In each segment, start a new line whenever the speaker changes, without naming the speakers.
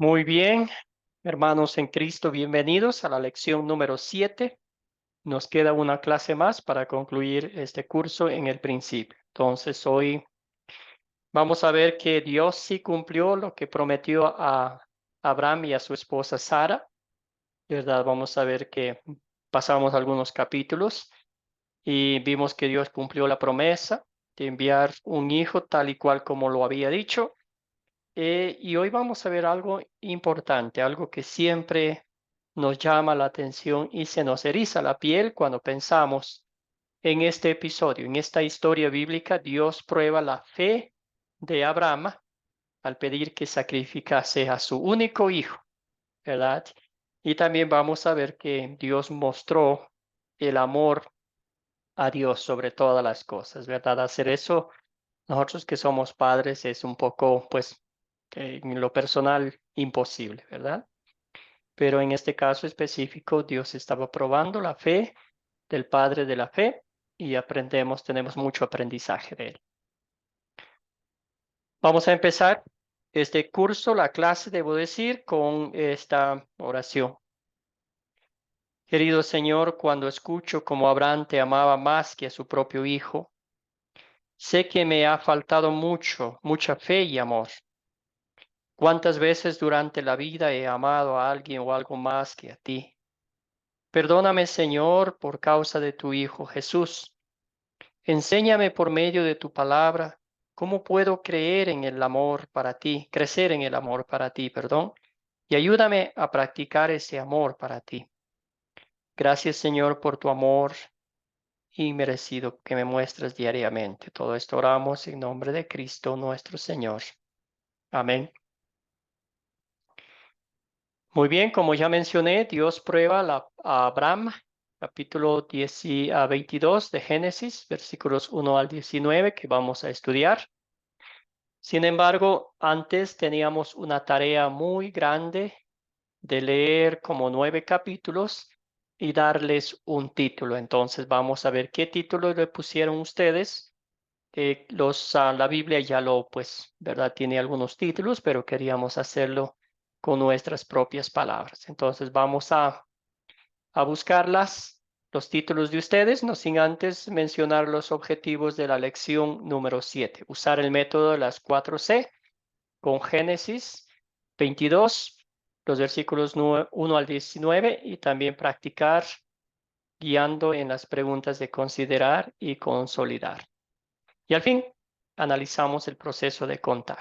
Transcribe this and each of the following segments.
Muy bien, hermanos en Cristo, bienvenidos a la lección número 7. Nos queda una clase más para concluir este curso en el principio. Entonces, hoy vamos a ver que Dios sí cumplió lo que prometió a Abraham y a su esposa Sara, ¿verdad? Vamos a ver que pasamos algunos capítulos y vimos que Dios cumplió la promesa de enviar un hijo tal y cual como lo había dicho. Y hoy vamos a ver algo importante, algo que siempre nos llama la atención y se nos eriza la piel cuando pensamos en este episodio, en esta historia bíblica. Dios prueba la fe de Abraham al pedir que sacrificase a su único hijo, ¿verdad? Y también vamos a ver que Dios mostró el amor a Dios sobre todas las cosas, ¿verdad? Hacer eso, nosotros que somos padres, es un poco, pues, en lo personal, imposible, ¿verdad? Pero en este caso específico, Dios estaba probando la fe del padre de la fe y aprendemos, tenemos mucho aprendizaje de él. Vamos a empezar este curso, la clase, debo decir, con esta oración. Querido Señor, cuando escucho cómo Abraham te amaba más que a su propio hijo, sé que me ha faltado mucha fe y amor. ¿Cuántas veces durante la vida he amado a alguien o algo más que a ti? Perdóname, Señor, por causa de tu Hijo Jesús. Enséñame por medio de tu palabra cómo puedo creer en el amor para ti, crecer en el amor para ti, perdón, y ayúdame a practicar ese amor para ti. Gracias, Señor, por tu amor inmerecido que me muestras diariamente. Todo esto oramos en nombre de Cristo nuestro Señor. Amén. Muy bien, como ya mencioné, Dios prueba a Abraham, capítulo 22 de Génesis, versículos 1 al 19, que vamos a estudiar. Sin embargo, antes teníamos una tarea muy grande de leer como 9 capítulos y darles un título. Entonces vamos a ver qué título le pusieron ustedes. La Biblia ya lo, pues, ¿verdad? Tiene algunos títulos, pero queríamos hacerlo con nuestras propias palabras. Entonces vamos a buscarlas, los títulos de ustedes, no sin antes mencionar los objetivos de la lección número 7. Usar el método de las 4C con Génesis 22, los versículos 1 al 19 y también practicar guiando en las preguntas de considerar y consolidar. Y al fin, analizamos el proceso de contar.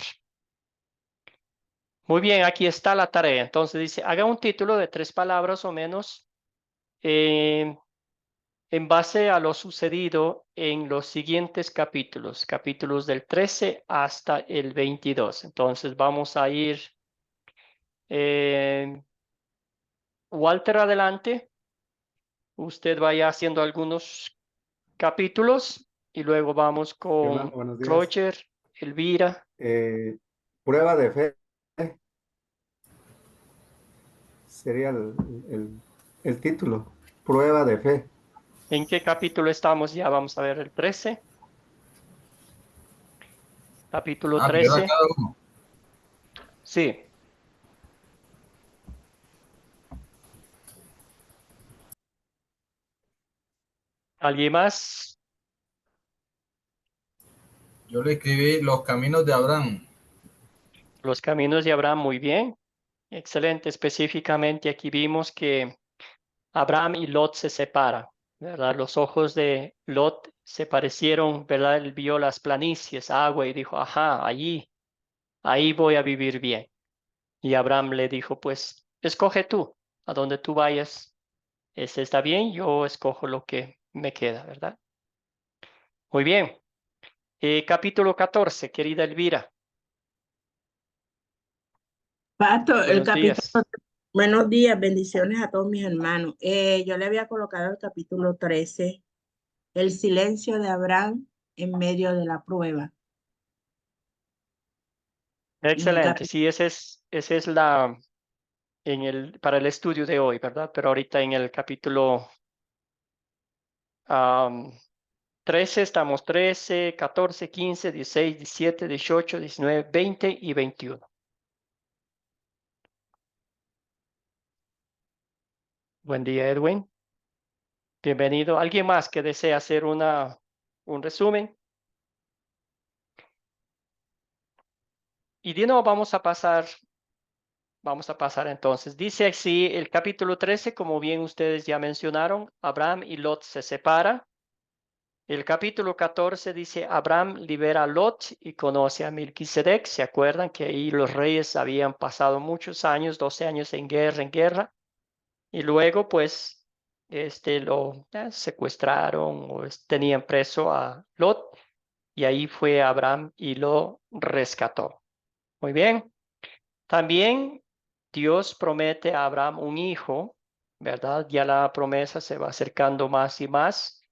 Muy bien, aquí está la tarea. Entonces dice, haga un título de 3 palabras o menos en base a lo sucedido en los siguientes capítulos del 13 hasta el 22. Entonces vamos a ir, Walter, adelante. Usted vaya haciendo algunos capítulos y luego vamos
¿Qué más?
con
Buenos días.
Roger, Elvira.
Eh, Prueba de fe sería el título. Prueba de fe.
¿En qué capítulo estamos ya? Vamos a ver el 13. Capítulo
Ah, primero a
13.
cada uno.
Sí. ¿Alguien más?
Yo le escribí Los Caminos de Abraham.
Los caminos de Abraham, muy bien. Excelente. Específicamente aquí vimos que Abraham y Lot se separan, ¿verdad? Los ojos de Lot se parecieron, ¿verdad? Él vio las planicies, agua y dijo, ajá, ahí voy a vivir bien. Y Abraham le dijo, pues, escoge tú, a donde tú vayas, ese está bien, yo escojo lo que me queda, ¿verdad? Muy bien. Capítulo 14, querida Elvira,
Pasto, el
buenos
capítulo,
días.
buenos días, bendiciones a todos mis hermanos. Yo le había colocado el capítulo 13, el silencio de Abraham en medio de la prueba. Y
Excelente, sí, ese es para el estudio de hoy, ¿verdad? Pero ahorita en el capítulo 13 estamos 13, 14, 15, 16, 17, 18, 19, 20 y 21. Buen día, Edwin. Bienvenido. ¿Alguien más que desea hacer un resumen? Y de nuevo vamos a pasar entonces. Dice así el capítulo 13, como bien ustedes ya mencionaron, Abraham y Lot se separan. El capítulo 14 dice, Abraham libera a Lot y conoce a Melquisedec. ¿Se acuerdan que ahí los reyes habían pasado muchos años, 12 años en guerra? Y luego, pues, lo secuestraron o tenían preso a Lot y ahí fue Abraham y lo rescató. Muy bien. También Dios promete a Abraham un hijo, ¿verdad? Ya la promesa se va acercando más y más.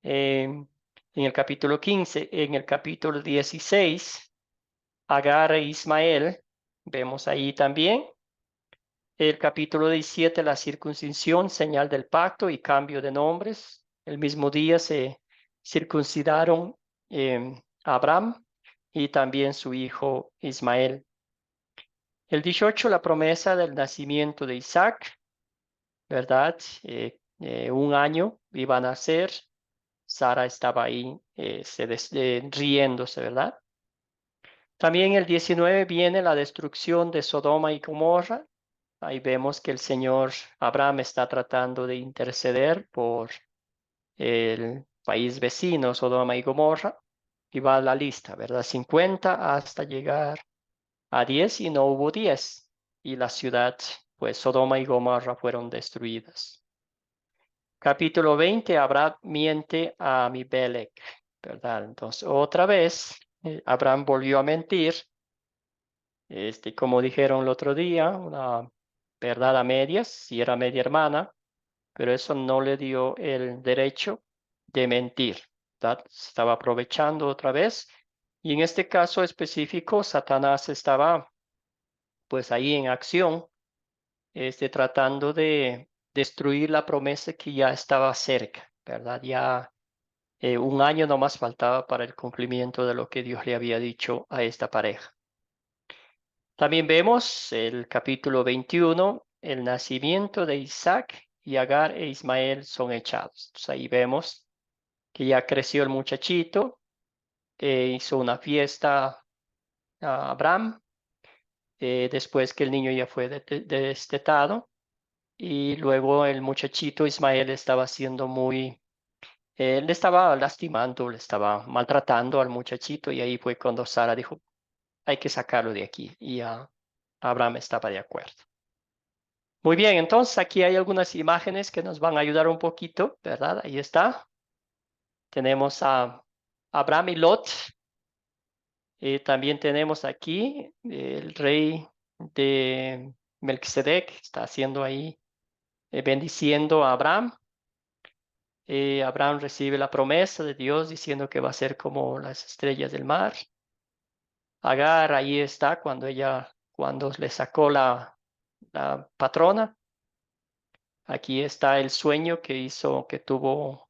En el capítulo 15, en el capítulo 16, Agar e Ismael, vemos ahí también. El capítulo 17, la circuncisión, señal del pacto y cambio de nombres. El mismo día se circuncidaron Abraham y también su hijo Ismael. El 18, la promesa del nacimiento de Isaac, ¿verdad? Un año iba a nacer. Sara estaba ahí riéndose, ¿verdad? También el 19 viene la destrucción de Sodoma y Gomorra. Ahí vemos que el Señor Abraham está tratando de interceder por el país vecino, Sodoma y Gomorra. Y va a la lista, ¿verdad? 50 hasta llegar a 10 y no hubo 10. Y la ciudad, pues Sodoma y Gomorra fueron destruidas. Capítulo 20, Abraham miente a Abimelech, ¿verdad? Entonces, otra vez, Abraham volvió a mentir. Como dijeron el otro día, una verdad a medias, si era media hermana, pero eso no le dio el derecho de mentir, ¿verdad? Se estaba aprovechando otra vez. Y en este caso específico, Satanás estaba pues ahí en acción, tratando de destruir la promesa que ya estaba cerca, ¿verdad? Ya un año nomás faltaba para el cumplimiento de lo que Dios le había dicho a esta pareja. También vemos el capítulo 21, el nacimiento de Isaac y Agar e Ismael son echados. Entonces ahí vemos que ya creció el muchachito, hizo una fiesta a Abraham, después que el niño ya fue destetado, y luego el muchachito Ismael estaba siendo le estaba lastimando, le estaba maltratando al muchachito, y ahí fue cuando Sara dijo, hay que sacarlo de aquí, y Abraham estaba de acuerdo. Muy bien, entonces aquí hay algunas imágenes que nos van a ayudar un poquito, ¿verdad? Ahí está. Tenemos a Abraham y Lot. También tenemos aquí el rey de Melquisedec, está haciendo ahí, bendiciendo a Abraham. Abraham recibe la promesa de Dios diciendo que va a ser como las estrellas del mar. Agar ahí está cuando le sacó la patrona. Aquí está el sueño que tuvo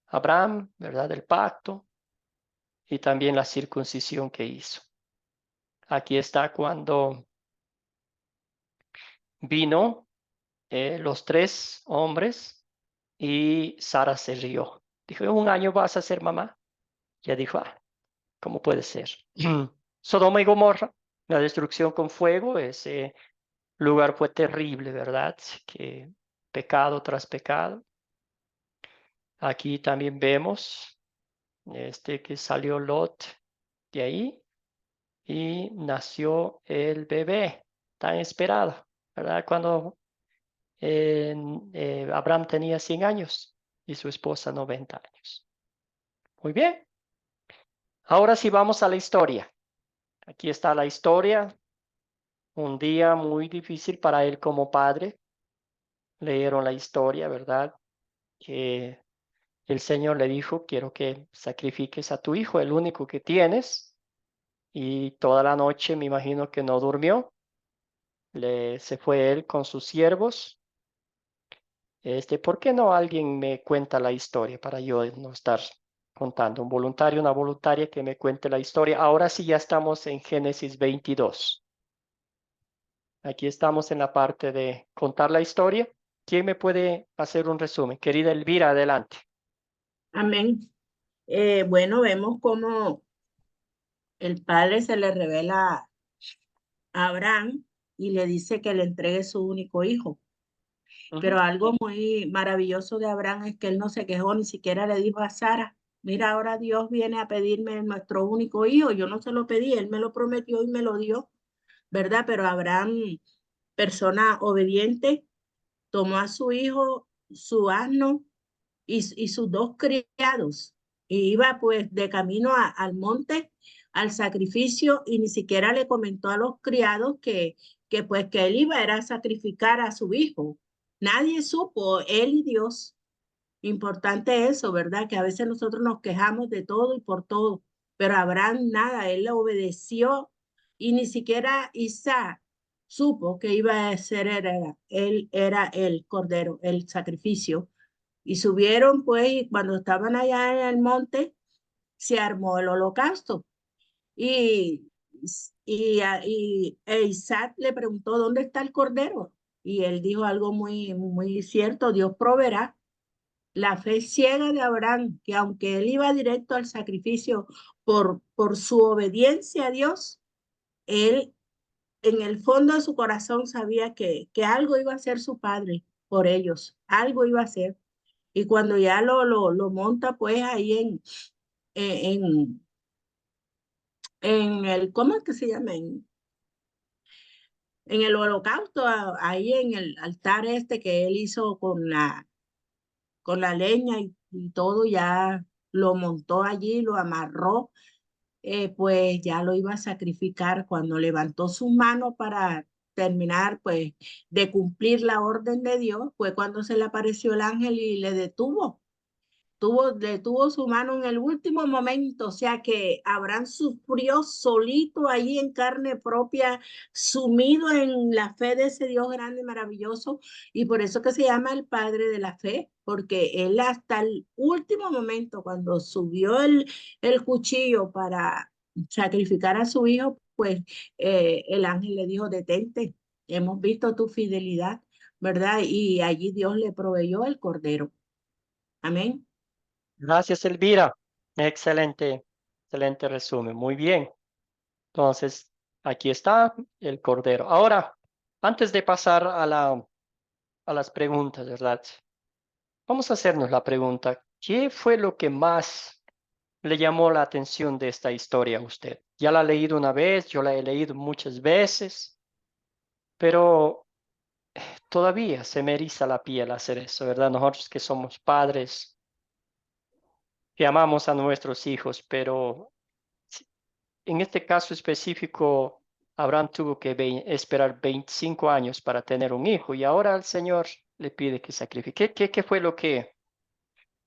Abraham, ¿verdad? El pacto y también la circuncisión que hizo. Aquí está cuando vino los tres hombres y Sara se rió. Dijo, ¿en un año vas a ser mamá? Ya dijo, ¿cómo puede ser? Sodoma y Gomorra, la destrucción con fuego, ese lugar fue terrible, ¿verdad? Que pecado tras pecado. Aquí también vemos que salió Lot de ahí y nació el bebé tan esperado, ¿verdad? Cuando Abraham tenía 100 años y su esposa 90 años. Muy bien. Ahora sí vamos a la historia. Aquí está la historia. Un día muy difícil para él como padre. Leyeron la historia, ¿verdad? Que el Señor le dijo, quiero que sacrifiques a tu hijo, el único que tienes. Y toda la noche me imagino que no durmió. Se fue él con sus siervos. ¿Por qué no alguien me cuenta la historia para yo no estar contando? Un voluntario, una voluntaria que me cuente la historia. Ahora sí ya estamos en Génesis 22. Aquí estamos en la parte de contar la historia. ¿Quién me puede hacer un resumen? Querida Elvira, adelante.
Amén. Bueno, vemos cómo el padre se le revela a Abraham y le dice que le entregue su único hijo. Pero algo muy maravilloso de Abraham es que él no se quejó, ni siquiera le dijo a Sara, mira, ahora Dios viene a pedirme nuestro único hijo. Yo no se lo pedí, él me lo prometió y me lo dio, ¿verdad? Pero Abraham, persona obediente, tomó a su hijo, su asno y sus dos criados. Y iba pues de camino al monte, al sacrificio, y ni siquiera le comentó a los criados que él iba era a sacrificar a su hijo. Nadie supo, él y Dios. Importante eso, ¿verdad? Que a veces nosotros nos quejamos de todo y por todo, pero Abraham nada, él le obedeció y ni siquiera Isaac supo que iba a ser, él era el cordero, el sacrificio. Y subieron pues y cuando estaban allá en el monte se armó el holocausto. Y, y Isaac le preguntó, ¿dónde está el cordero? Y él dijo algo muy cierto, Dios proveerá. La fe ciega de Abraham, que aunque él iba directo al sacrificio por su obediencia a Dios, él en el fondo de su corazón sabía que algo iba a hacer su padre por ellos, algo iba a hacer. Y cuando ya lo monta pues ahí en, en el, ¿cómo es que se llama? En el holocausto, ahí en el altar este que él hizo con la leña y todo, ya lo montó allí, lo amarró, pues ya lo iba a sacrificar. Cuando levantó su mano para terminar pues de cumplir la orden de Dios, fue cuando se le apareció el ángel y le detuvo. Detuvo su mano en el último momento, o sea que Abraham sufrió solito allí en carne propia, sumido en la fe de ese Dios grande y maravilloso, y por eso que se llama el Padre de la Fe, porque él hasta el último momento, cuando subió el cuchillo para sacrificar a su hijo, pues el ángel le dijo, detente, hemos visto tu fidelidad, ¿verdad? Y allí Dios le proveyó el cordero. Amén.
Gracias, Elvira. Excelente, excelente resumen. Muy bien. Entonces, aquí está el cordero. Ahora, antes de pasar a las preguntas, ¿verdad? Vamos a hacernos la pregunta, ¿qué fue lo que más le llamó la atención de esta historia a usted? Ya la ha leído una vez, yo la he leído muchas veces, pero todavía se me eriza la piel hacer eso, ¿verdad? Nosotros que somos padres, que amamos a nuestros hijos, pero en este caso específico, Abraham tuvo que esperar 25 años para tener un hijo y ahora el Señor le pide que sacrifique. ¿Qué fue lo que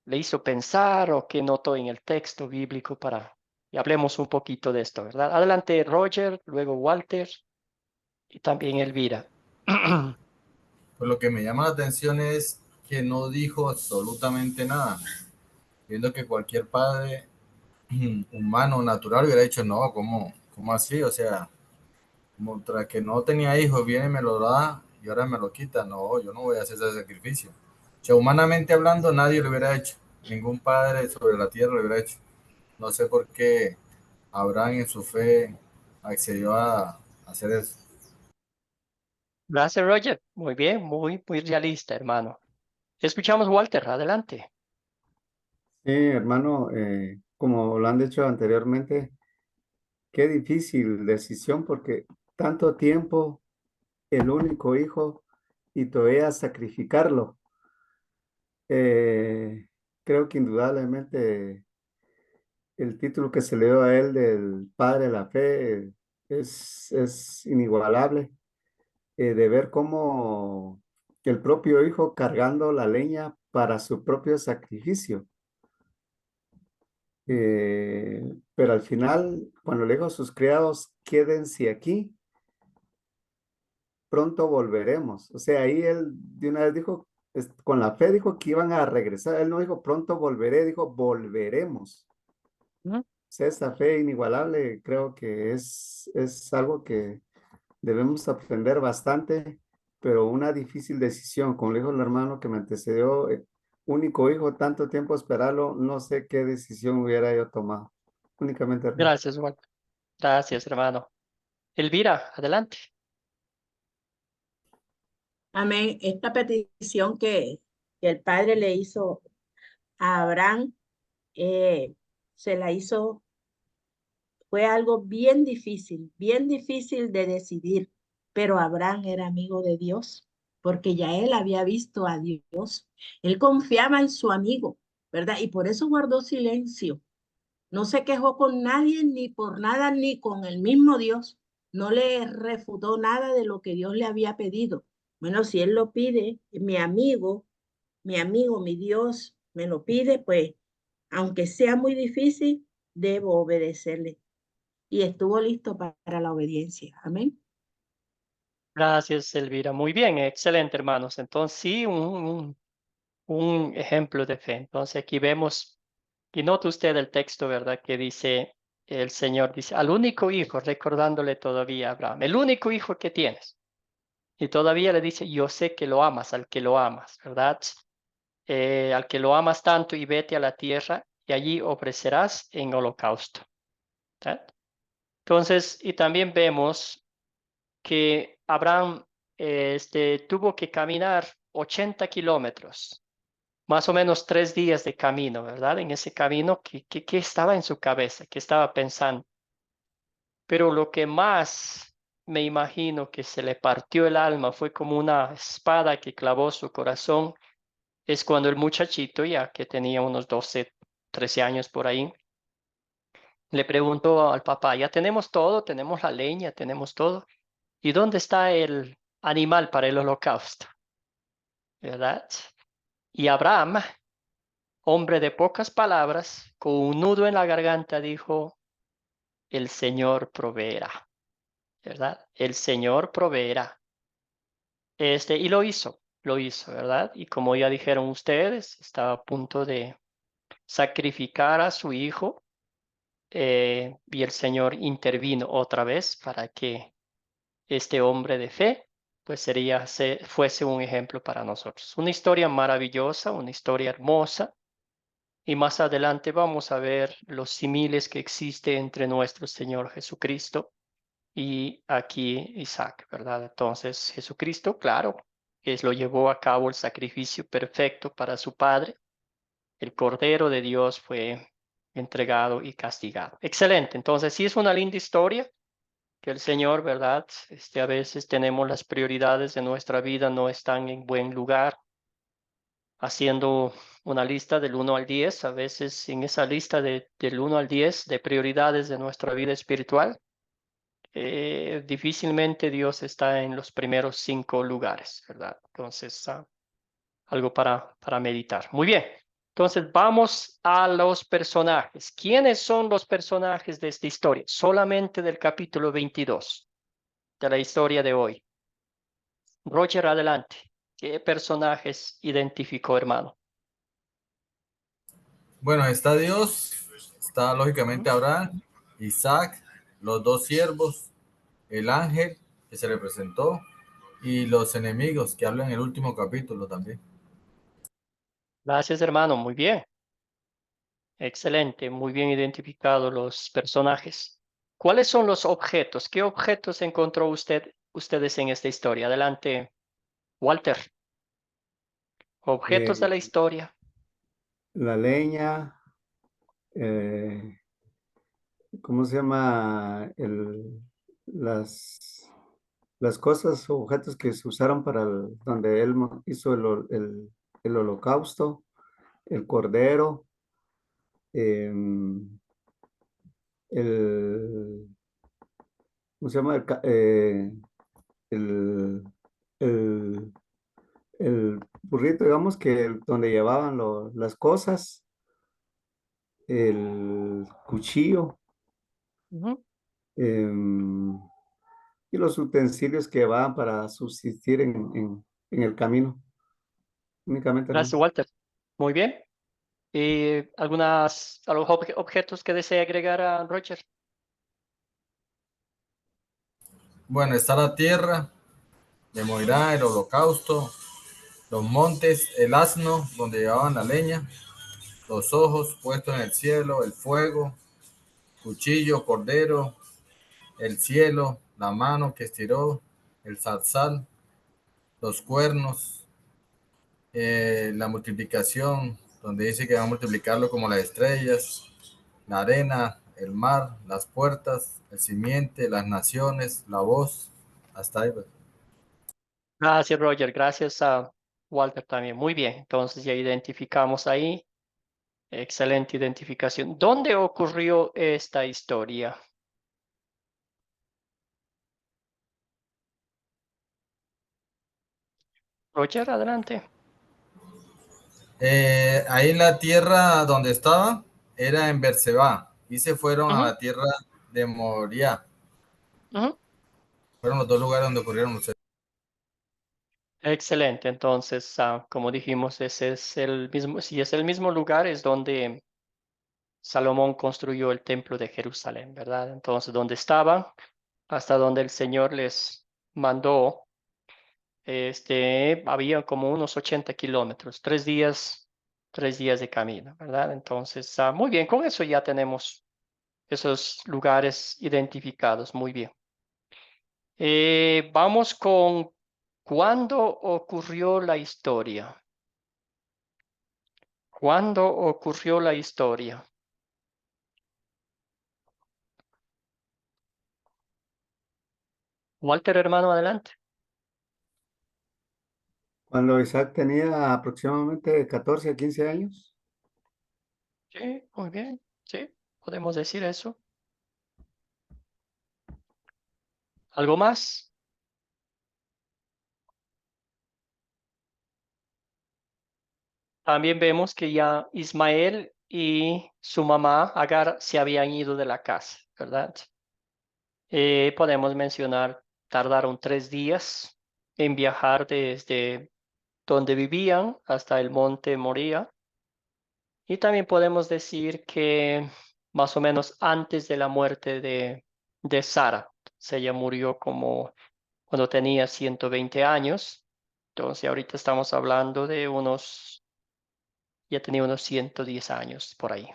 le hizo pensar o qué notó en el texto bíblico para... Y hablemos un poquito de esto, ¿verdad? Adelante Roger, luego Walter y también Elvira.
Pues lo que me llama la atención es que no dijo absolutamente nada, viendo que cualquier padre humano, natural, hubiera dicho, no, ¿cómo así? O sea, como tras que no tenía hijos, viene y me lo da y ahora me lo quita. No, yo no voy a hacer ese sacrificio. O sea, humanamente hablando, nadie lo hubiera hecho. Ningún padre sobre la tierra lo hubiera hecho. No sé por qué Abraham en su fe accedió a hacer eso.
Gracias Roger. Muy bien, muy realista, hermano. Escuchamos Walter, adelante.
Sí, hermano, como lo han dicho anteriormente, qué difícil decisión porque tanto tiempo, el único hijo y todavía sacrificarlo. Eh, Creo que indudablemente el título que se le dio a él del Padre de la Fe es inigualable, de ver cómo el propio hijo cargando la leña para su propio sacrificio. Pero al final, cuando le dijo a sus criados, quédense aquí, pronto volveremos. O sea, ahí él de una vez dijo, con la fe dijo que iban a regresar. Él no dijo pronto volveré, dijo volveremos.
¿Mm?
O sea, esa fe inigualable creo que es algo que debemos aprender bastante pero una difícil decisión, como le dijo el hermano que me antecedió, único hijo, tanto tiempo esperarlo, no sé qué decisión hubiera yo tomado. Únicamente, hermano.
Gracias, Walter. Gracias, hermano. Elvira, adelante.
Amén. Esta petición que el Padre le hizo a Abraham, se la hizo, fue algo bien difícil de decidir, pero Abraham era amigo de Dios, porque ya él había visto a Dios. Él confiaba en su amigo, ¿verdad? Y por eso guardó silencio. No se quejó con nadie, ni por nada, ni con el mismo Dios. No le refutó nada de lo que Dios le había pedido. Bueno, si él lo pide, mi Dios me lo pide, pues, aunque sea muy difícil, debo obedecerle. Y estuvo listo para la obediencia. Amén.
Gracias, Elvira. Muy bien, excelente, hermanos. Entonces, sí, un ejemplo de fe. Entonces, aquí vemos, y nota usted el texto, ¿verdad? Que dice, el Señor dice, al único hijo, recordándole todavía a Abraham, el único hijo que tienes. Y todavía le dice, yo sé que lo amas, al que lo amas, ¿verdad? Al que lo amas tanto y vete a la tierra y allí ofrecerás en holocausto. ¿Verdad? Entonces, y también vemos que Abraham tuvo que caminar 80 kilómetros, más o menos 3 días de camino, ¿verdad? En ese camino, ¿qué estaba en su cabeza? ¿Qué estaba pensando? Pero lo que más me imagino que se le partió el alma fue como una espada que clavó su corazón, es cuando el muchachito, ya que tenía unos 12, 13 años por ahí, le preguntó al papá, ya tenemos todo, tenemos la leña, tenemos todo. ¿Y dónde está el animal para el holocausto? ¿Verdad? Y Abraham, hombre de pocas palabras, con un nudo en la garganta, dijo, el Señor proveerá. ¿Verdad? El Señor proveerá. Y lo hizo, ¿verdad? Y como ya dijeron ustedes, estaba a punto de sacrificar a su hijo, y el Señor intervino otra vez para que este hombre de fe pues fuese un ejemplo para nosotros. Una historia maravillosa, una historia hermosa, y más adelante vamos a ver los símiles que existen entre nuestro Señor Jesucristo y aquí Isaac, ¿verdad? Entonces Jesucristo, claro, lo llevó a cabo el sacrificio perfecto para su Padre. El Cordero de Dios fue entregado y castigado. Excelente, entonces sí es una linda historia que el Señor, ¿verdad? A veces tenemos las prioridades de nuestra vida no están en buen lugar. Haciendo una lista del 1 al 10, a veces en esa lista del 1 al 10 de prioridades de nuestra vida espiritual, difícilmente Dios está en los primeros 5 lugares, ¿verdad? Entonces, algo para meditar. Muy bien. Entonces, vamos a los personajes. ¿Quiénes son los personajes de esta historia? Solamente del capítulo 22 de la historia de hoy. Roger, adelante. ¿Qué personajes identificó, hermano?
Bueno, está Dios, está lógicamente
Ujú.
Abraham, Isaac, los dos siervos, el ángel que se le presentó y los enemigos que hablan en el último capítulo también.
Gracias, hermano. Muy bien. Excelente. Muy bien identificados los personajes. ¿Cuáles son los objetos? ¿Qué objetos encontró ustedes en esta historia? Adelante, Walter. Objetos de
Eh,
la historia.
la leña, eh, ¿cómo se llama? Las cosas, objetos que se usaron para donde él hizo el holocausto, el cordero, em, el, ¿cómo se llama? El, el, el burrito, digamos que donde llevaban las cosas, el cuchillo,
Ujú.
em, y los utensilios que llevaban para subsistir en el camino. Únicamente,
Gracias,
hermano.
Walter. Muy bien. ¿Y algunos objetos que desea agregar a Roger?
Bueno, está la tierra, de Moirá, el holocausto, los montes, el asno donde llevaban la leña, los ojos puestos en el cielo, el fuego, cuchillo, cordero, el cielo, la mano que estiró, el zarzal, los cuernos, la multiplicación, donde dice que va a multiplicarlo como las estrellas, la arena, el mar, las puertas, el simiente, las naciones, la voz, hasta ahí. Pues.
Gracias, Roger. Gracias a Walter también. Muy bien. Entonces ya identificamos ahí. Excelente identificación. ¿Dónde ocurrió esta historia? Roger, adelante.
Ahí la tierra donde estaba era en Berseba y se fueron a
Ujú,
la tierra de Moria.
ujú.
Fueron los dos lugares donde ocurrieron los hechos.
Excelente. Entonces, como dijimos, ese es el mismo, si es el mismo lugar, es donde Salomón construyó el templo de Jerusalén, ¿verdad? Entonces, donde estaban, hasta donde el Señor les mandó, había como unos 80 kilómetros, 3 días de camino, ¿verdad? Entonces, muy bien, con eso ya tenemos esos lugares identificados, muy bien. Vamos con cuándo ocurrió la historia. ¿Cuándo ocurrió la historia? Walter, hermano, adelante.
Cuando Isaac tenía aproximadamente 14 a 15 años.
Sí, muy bien. Sí, podemos decir eso. ¿Algo más? También vemos que ya Ismael y su mamá Agar se habían ido de la casa, ¿verdad? Podemos mencionar, tardaron 3 días en viajar desde donde vivían hasta el monte Moría. Y también podemos decir que más o menos antes de la muerte de Sara, ella murió como cuando tenía 120 años. Entonces ahorita estamos hablando de ya tenía unos 110 años por ahí.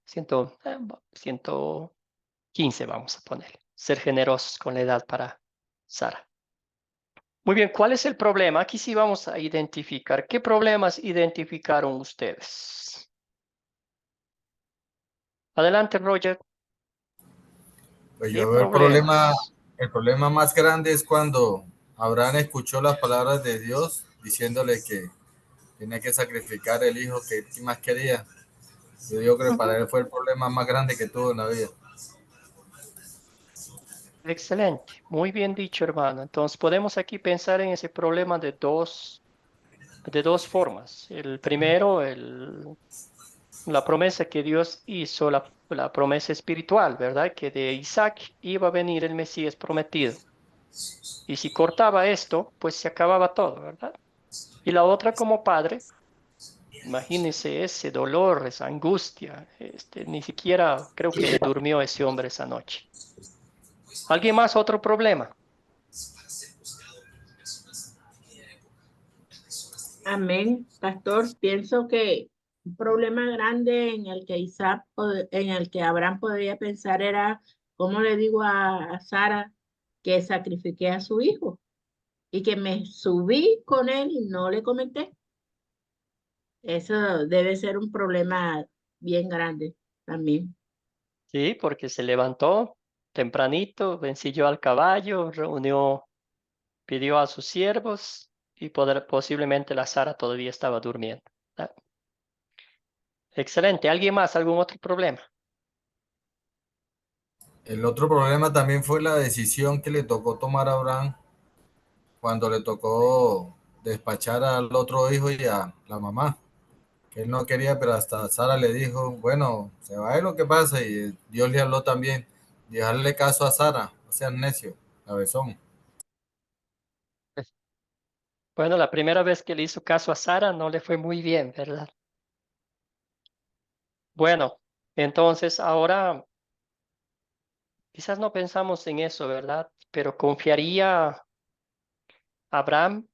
115 vamos a poner. Ser generosos con la edad para Sara. Muy bien, ¿cuál es el problema? Aquí sí vamos a identificar. ¿Qué problemas identificaron ustedes? Adelante, Roger.
Pues
¿Qué
yo veo
problemas?
el problema más grande es cuando Abraham escuchó las palabras de Dios diciéndole que tenía que sacrificar el hijo que más quería. Yo creo que
Ujú.
para él fue el problema más grande que tuvo en la vida.
Excelente, muy bien dicho, hermano. Entonces podemos aquí pensar en ese problema de dos formas. El primero, la promesa que Dios hizo, la promesa espiritual, ¿verdad? Que de Isaac iba a venir el Mesías prometido. Y si cortaba esto, pues se acababa todo, ¿verdad? Y la otra como padre, imagínese ese dolor, esa angustia. Ni siquiera creo que le durmió ese hombre esa noche. ¿Alguien más otro problema?
Amén, pastor. Pienso que un problema grande en el que en el que Abraham podría pensar era, ¿cómo le digo a Sara que sacrifiqué a su hijo y que me subí con él y no le comenté? Eso debe ser un problema bien grande también.
Sí, porque se levantó tempranito, ensilló al caballo, pidió a sus siervos y posiblemente la Sara todavía estaba durmiendo. Ah, excelente. ¿Alguien más? ¿Algún otro problema?
El otro problema también fue la decisión que le tocó tomar a Abraham cuando le tocó despachar al otro hijo y a la mamá, que él no quería, pero hasta Sara le dijo, bueno, se va a ver lo que pasa y Dios le habló también, dejarle caso a Sara, o sea, necio, cabezón.
Bueno, la primera vez que le hizo caso a Sara no le fue muy bien, ¿verdad? Bueno, entonces ahora quizás no pensamos en eso, ¿verdad? Pero confiaría. Abraham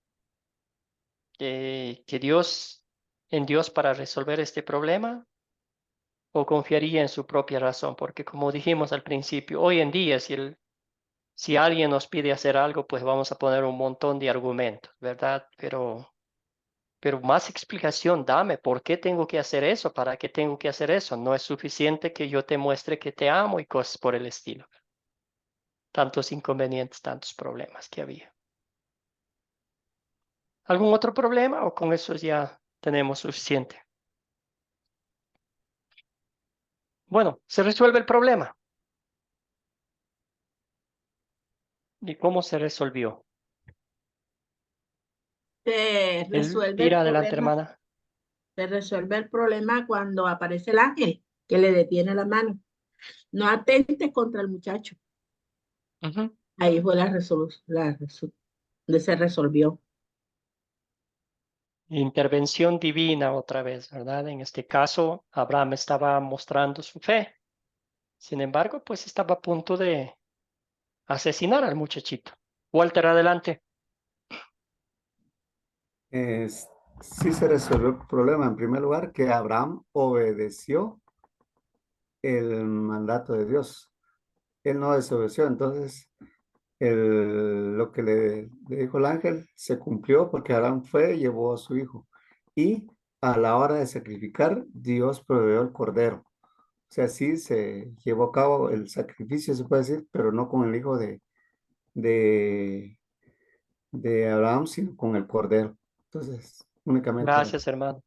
en Dios para resolver este problema? ¿O confiaría en su propia razón? Porque como dijimos al principio, hoy en día, si alguien nos pide hacer algo, pues vamos a poner un montón de argumentos, ¿verdad? Pero más explicación dame, ¿por qué tengo que hacer eso? ¿Para qué tengo que hacer eso? No es suficiente que yo te muestre que te amo y cosas por el estilo. Tantos inconvenientes, tantos problemas que había. ¿Algún otro problema o con eso ya tenemos suficiente? Bueno, se resuelve el problema. ¿Y cómo se resolvió?
Se
Él
resuelve el
tira adelante,
problema,
hermana.
se resuelve el problema cuando aparece el ángel que le detiene la mano. No atentes contra el muchacho.
Ujú.
Ahí fue donde se resolvió.
Intervención divina otra vez, ¿verdad? En este caso, Abraham estaba mostrando su fe. Sin embargo, pues estaba a punto de asesinar al muchachito. Walter, adelante.
Es- sí se resolvió el problema. En primer lugar, que Abraham obedeció el mandato de Dios. Él no desobedeció. Entonces, lo que le dijo el ángel se cumplió porque Abraham fue y llevó a su hijo. Y a la hora de sacrificar, Dios proveyó el cordero. O sea, sí se llevó a cabo el sacrificio, se puede decir, pero no con el hijo de, de Abraham, sino con el cordero. Entonces, únicamente era.
Gracias, hermano.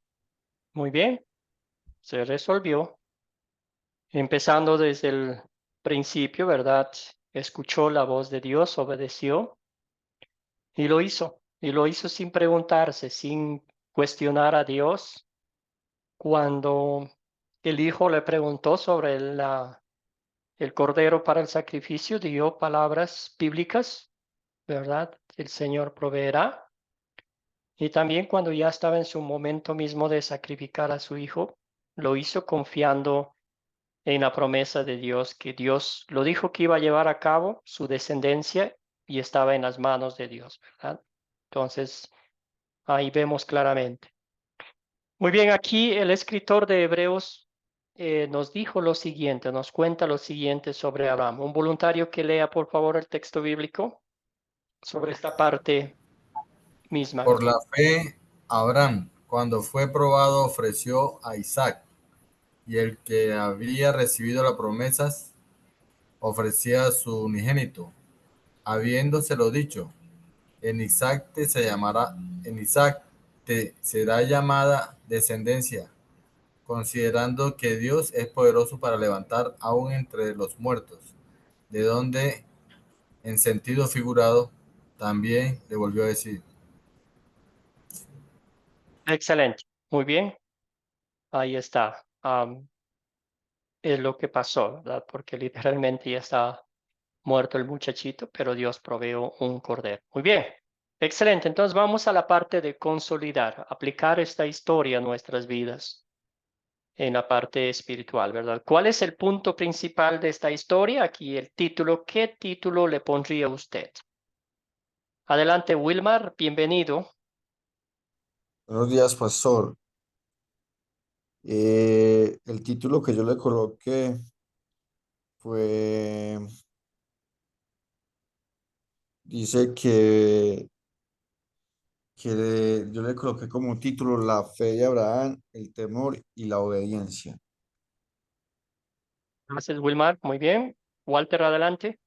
Muy bien, se resolvió. Empezando desde el principio, ¿verdad? Escuchó la voz de Dios, obedeció y lo hizo. Y lo hizo sin preguntarse, sin cuestionar a Dios. Cuando el hijo le preguntó sobre el cordero para el sacrificio, dio palabras bíblicas, ¿verdad? El Señor proveerá. Y también cuando ya estaba en su momento mismo de sacrificar a su hijo, lo hizo confiando en la promesa de Dios, que Dios lo dijo que iba a llevar a cabo su descendencia y estaba en las manos de Dios, ¿verdad? Entonces, ahí vemos claramente. Muy bien, aquí el escritor de Hebreos nos dijo lo siguiente, nos cuenta lo siguiente sobre Abraham. Un voluntario que lea, por favor, el texto bíblico sobre esta parte misma.
Por la fe, Abraham, cuando fue probado, ofreció a Isaac, y el que había recibido las promesas ofrecía a su unigénito, habiéndoselo dicho, en Isaac te será llamada descendencia, considerando que Dios es poderoso para levantar aún entre los muertos, de donde, en sentido figurado, también le volvió a decir.
Excelente, muy bien, ahí está. Es lo que pasó, ¿verdad? Porque literalmente ya está muerto el muchachito, pero Dios proveó un cordero. Muy bien, excelente. Entonces vamos a la parte de consolidar, aplicar esta historia a nuestras vidas en la parte espiritual, ¿verdad? ¿Cuál es el punto principal de esta historia? Aquí el título. ¿Qué título le pondría usted? Adelante, Wilmar, bienvenido.
Buenos días, pastor. El título que yo le coloqué fue, dice yo le coloqué como título la fe de Abraham, el temor y la obediencia.
Gracias, Wilmar. Muy bien. Walter, adelante.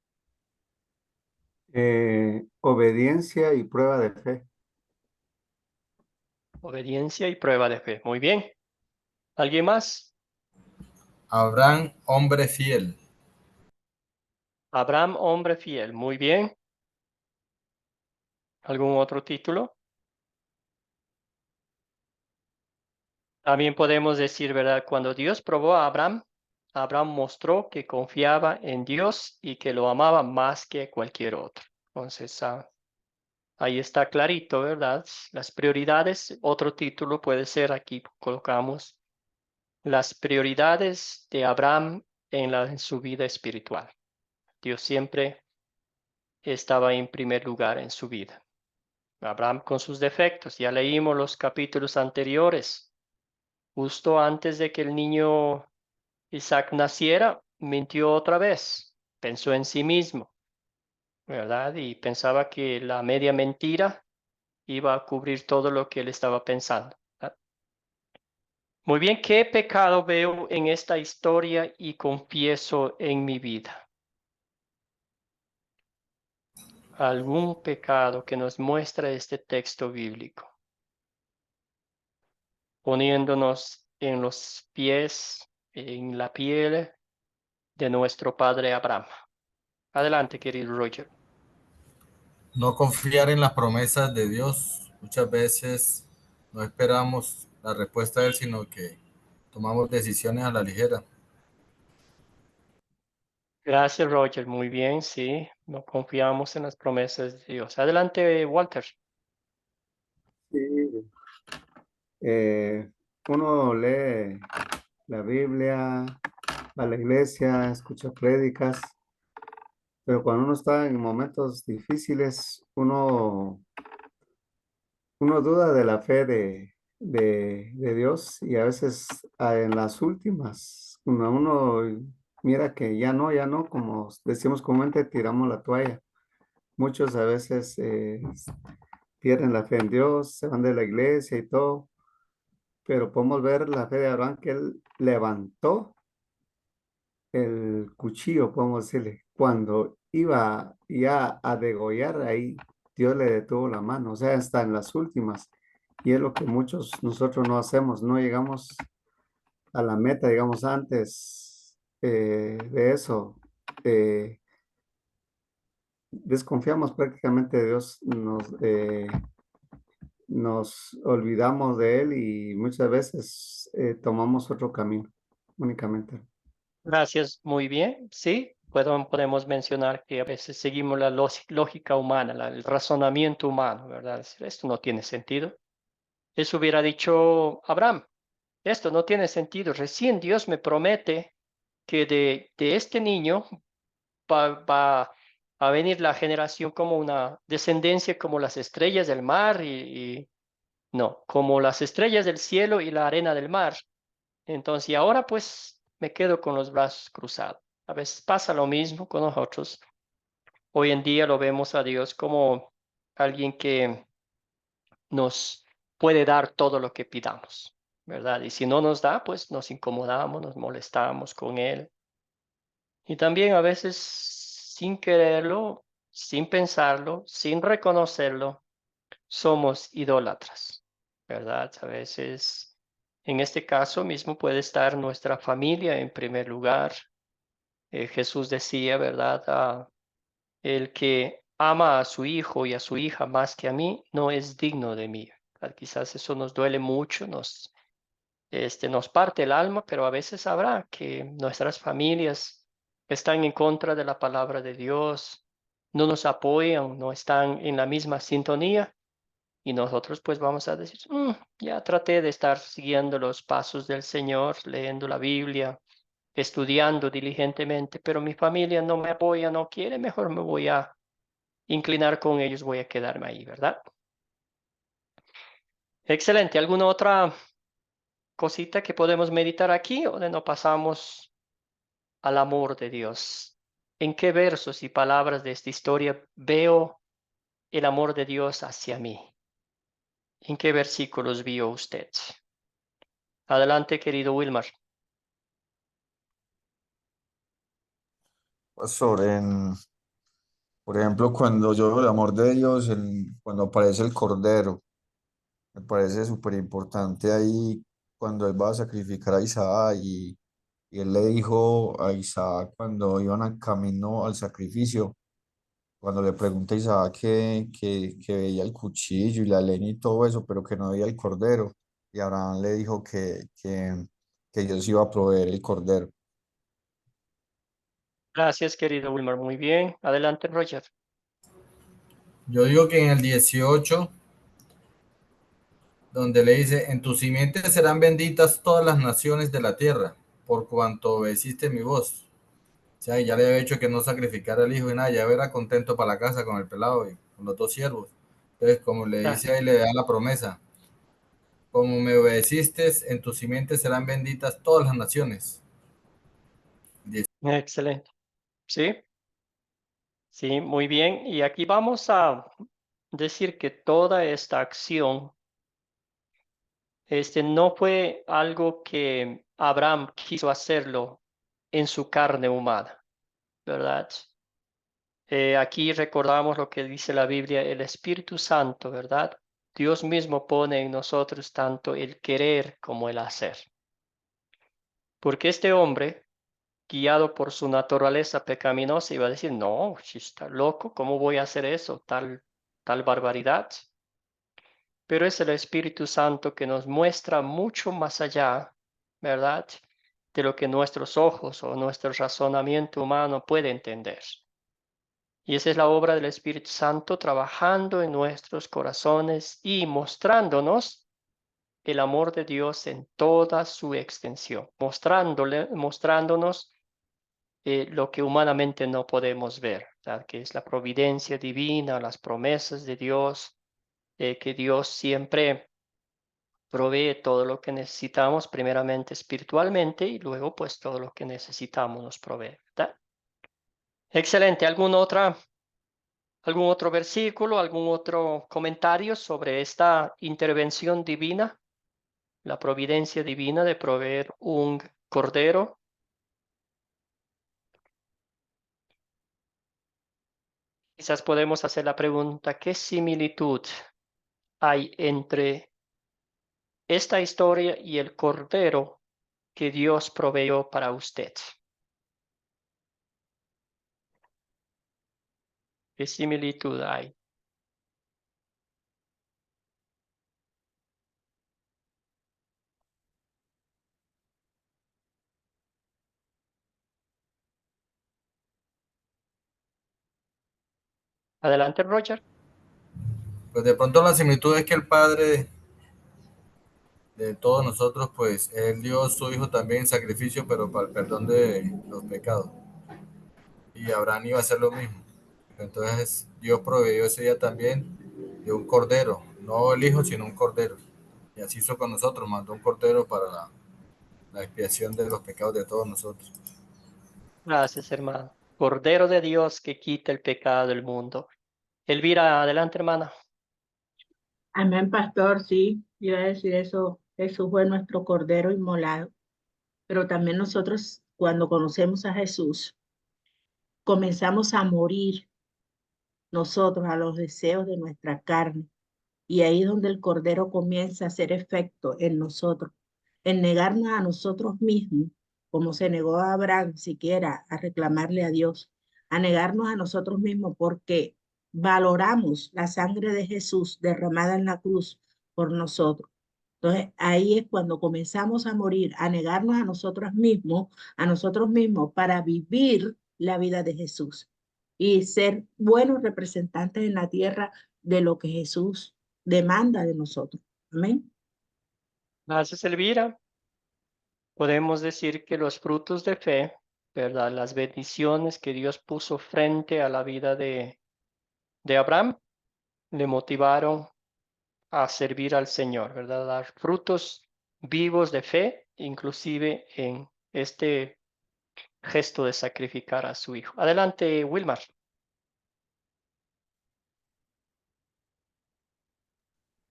Obediencia y prueba de fe.
Obediencia y prueba de fe. Muy bien. ¿Alguien más?
Abraham, hombre fiel.
Abraham, hombre fiel. Muy bien. ¿Algún otro título? También podemos decir, ¿verdad? Cuando Dios probó a Abraham, Abraham mostró que confiaba en Dios y que lo amaba más que cualquier otro. Entonces, ahí está clarito, ¿verdad? Las prioridades, otro título puede ser aquí, colocamos las prioridades de Abraham en su vida espiritual. Dios siempre estaba en primer lugar en su vida. Abraham con sus defectos. Ya leímos los capítulos anteriores. Justo antes de que el niño Isaac naciera, mintió otra vez. Pensó en sí mismo, ¿verdad? Y pensaba que la media mentira iba a cubrir todo lo que él estaba pensando, ¿verdad? Muy bien, ¿qué pecado veo en esta historia y confieso en mi vida? Algún pecado que nos muestra este texto bíblico, poniéndonos en los pies, en la piel de nuestro padre Abraham. Adelante, querido Roger.
No confiar en las promesas de Dios. Muchas veces no esperamos la respuesta de Él, sino que tomamos decisiones a la ligera.
Gracias, Roger. Muy bien, sí. No confiamos en las promesas de Dios. Adelante, Walter.
Sí, uno lee la Biblia, va a la iglesia, escucha prédicas, pero cuando uno está en momentos difíciles, uno duda de la fe de Dios y a veces en las últimas, cuando uno mira que ya no, como decimos comúnmente, tiramos la toalla. Muchos a veces pierden la fe en Dios, se van de la iglesia y todo, pero podemos ver la fe de Abraham que él levantó el cuchillo, podemos decirle, cuando iba ya a degollar ahí, Dios le detuvo la mano, o sea, hasta en las últimas. Y es lo que muchos nosotros no hacemos, no llegamos a la meta, digamos, antes de eso. eh, Desconfiamos prácticamente de Dios, nos olvidamos de Él y muchas veces tomamos otro camino únicamente.
Gracias, muy bien. Sí, podemos mencionar que a veces seguimos la lógica humana, el razonamiento humano, ¿verdad? Decir, esto no tiene sentido. Eso hubiera dicho Abraham. Esto no tiene sentido. Recién Dios me promete que de este niño va a venir la generación como una descendencia como las estrellas del mar y no, como las estrellas del cielo y la arena del mar. Entonces, y ahora pues me quedo con los brazos cruzados. A veces pasa lo mismo con nosotros. Hoy en día lo vemos a Dios como alguien que nos puede dar todo lo que pidamos, ¿verdad? Y si no nos da, pues nos incomodamos, nos molestamos con Él. Y también a veces sin quererlo, sin pensarlo, sin reconocerlo, somos idólatras, ¿verdad? A veces, en este caso mismo puede estar nuestra familia en primer lugar. Jesús decía, ¿verdad? El que ama a su hijo y a su hija más que a mí, no es digno de mí. ¿Verdad? Quizás eso nos duele mucho, nos parte el alma, pero a veces habrá que nuestras familias están en contra de la palabra de Dios, no nos apoyan, no están en la misma sintonía. Y nosotros pues vamos a decir, ya traté de estar siguiendo los pasos del Señor, leyendo la Biblia, estudiando diligentemente, pero mi familia no me apoya, no quiere, mejor me voy a inclinar con ellos, voy a quedarme ahí, ¿verdad? Excelente. ¿Alguna otra cosita que podemos meditar aquí o de no pasamos al amor de Dios? ¿En qué versos y palabras de esta historia veo el amor de Dios hacia mí? ¿En qué versículos vio usted? Adelante, querido Wilmar.
Pastor, por ejemplo, cuando yo veo el amor de Dios, cuando aparece el Cordero, me parece súper importante ahí cuando él va a sacrificar a Isaac y él le dijo a Isaac cuando iban a camino al sacrificio, cuando le pregunta a Isaac que veía el cuchillo y la leña y todo eso, pero que no veía el Cordero, y Abraham le dijo que Dios iba a proveer el Cordero.
Gracias, querido Wilmar. Muy bien. Adelante, Roger.
Yo digo que en el 18, donde le dice, en tu simiente serán benditas todas las naciones de la tierra, por cuanto obedeciste mi voz. O sea, ya le había dicho que no sacrificara al hijo y nada, ya era contento para la casa con el pelado y con los dos siervos. Entonces, como le
Ah,
dice ahí, le da la promesa. Como me obedeciste, en tu simiente serán benditas todas las naciones.
excelente. Sí, sí, muy bien. Y aquí vamos a decir que toda esta acción, no fue algo que Abraham quiso hacerlo en su carne humana, ¿verdad? Aquí recordamos lo que dice la Biblia, el Espíritu Santo, ¿verdad? Dios mismo pone en nosotros tanto el querer como el hacer. Porque este hombre, guiado por su naturaleza pecaminosa, iba a decir, no, si está loco, ¿cómo voy a hacer eso? Tal barbaridad. Pero es el Espíritu Santo que nos muestra mucho más allá, ¿verdad? De lo que nuestros ojos o nuestro razonamiento humano puede entender. Y esa es la obra del Espíritu Santo trabajando en nuestros corazones y mostrándonos el amor de Dios en toda su extensión, mostrándonos lo que humanamente no podemos ver, ¿verdad? Que es la providencia divina, las promesas de Dios, que Dios siempre provee todo lo que necesitamos, primeramente espiritualmente, y luego pues todo lo que necesitamos nos provee, ¿verdad? Excelente. ¿Algún otro versículo, algún otro comentario sobre esta intervención divina, la providencia divina de proveer un cordero? Quizás podemos hacer la pregunta, ¿qué similitud hay entre esta historia y el cordero que Dios proveyó para usted? ¿Qué similitud hay? Adelante, Roger.
Pues de pronto la similitud es que el Padre de todos nosotros, pues Él dio a su Hijo también en sacrificio, pero para el perdón de los pecados. Y Abraham iba a hacer lo mismo. Entonces Dios proveyó ese día también de un cordero, no el Hijo, sino un cordero. Y así hizo con nosotros, mandó un cordero para la expiación de los pecados de todos nosotros.
Gracias, hermano. Cordero de Dios que quita el pecado del mundo. Elvira, adelante, hermana.
Amén, pastor, sí, iba a decir eso, Jesús fue nuestro Cordero inmolado, pero también nosotros cuando conocemos a Jesús, comenzamos a morir nosotros a los deseos de nuestra carne. Y ahí es donde el Cordero comienza a hacer efecto en nosotros, en negarnos a nosotros mismos, como se negó a Abraham siquiera a reclamarle a Dios, a negarnos a nosotros mismos porque valoramos la sangre de Jesús derramada en la cruz por nosotros. Entonces ahí es cuando comenzamos a morir, a negarnos a nosotros mismos para vivir la vida de Jesús y ser buenos representantes en la tierra de lo que Jesús demanda de nosotros. Amén.
Gracias, Elvira. Podemos decir que los frutos de fe, ¿verdad? Las bendiciones que Dios puso frente a la vida de Abraham, le motivaron a servir al Señor, ¿verdad? Dar frutos vivos de fe, inclusive en este gesto de sacrificar a su hijo. Adelante, Wilmar.